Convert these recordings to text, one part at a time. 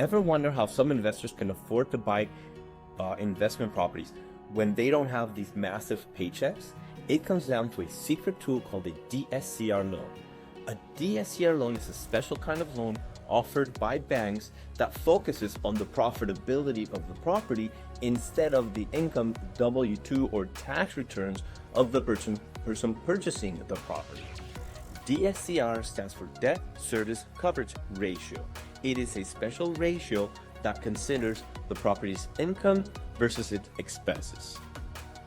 Ever wonder how some investors can afford to buy investment properties when they don't have these massive paychecks? It comes down to a secret tool called a DSCR loan. A DSCR loan is a special kind of loan offered by banks that focuses on the profitability of the property instead of the income W-2 or tax returns of the person purchasing the property. DSCR stands for Debt Service Coverage Ratio. It is a special ratio that considers the property's income versus its expenses.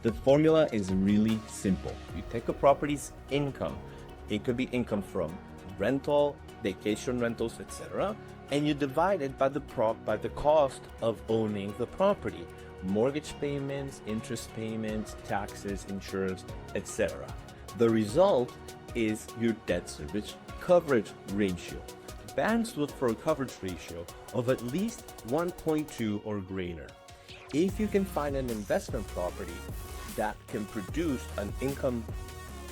The formula is really simple. You take a property's income, it could be income from rental, vacation rentals, etc., and you divide it by the cost of owning the property. Mortgage payments, interest payments, taxes, insurance, etc. The result is your debt service coverage ratio. Banks look for a coverage ratio of at least 1.2 or greater. If you can find an investment property that can produce an income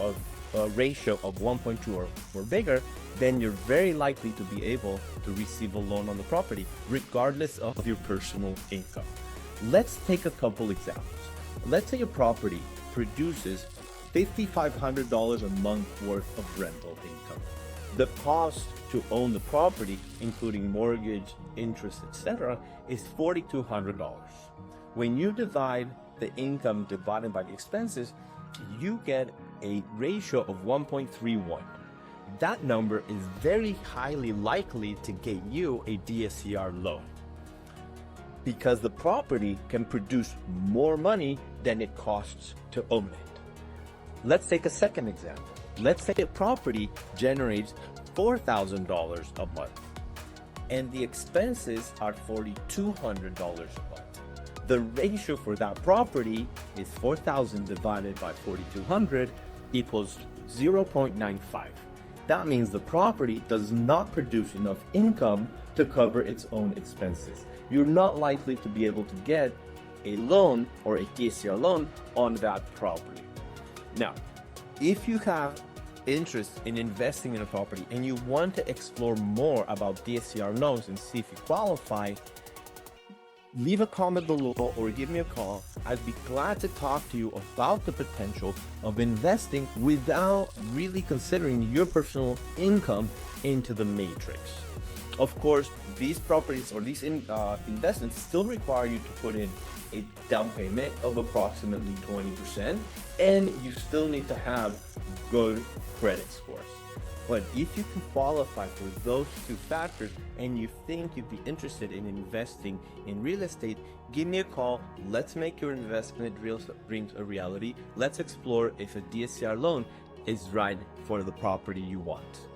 of a ratio of 1.2 or bigger, then you're very likely to be able to receive a loan on the property, regardless of your personal income. Let's take a couple examples. Let's say a property produces $5,500 a month worth of rental income. The cost to own the property, including mortgage, interest, etc., is $4,200. When you divide the income divided by the expenses, you get a ratio of 1.31. That number is very highly likely to get you a DSCR loan because the property can produce more money than it costs to own it. Let's take a second example. Let's say a property generates $4,000 a month and the expenses are $4,200 a month. The ratio for that property is 4,000 divided by 4,200 equals 0.95. That means the property does not produce enough income to cover its own expenses. You're not likely to be able to get a loan or a DSCR loan on that property. Now, if you have interest in investing in a property and you want to explore more about DSCR loans and see if you qualify, leave a comment below or give me a call. I'd be glad to talk to you about the potential of investing without really considering your personal income into the matrix. Of course, these properties or these investments still require you to put in a down payment of approximately 20%, and you still need to have good credit scores. But if you can qualify for those two factors and you think you'd be interested in investing in real estate, give me a call. Let's make your investment dreams a reality. Let's explore if a DSCR loan is right for the property you want.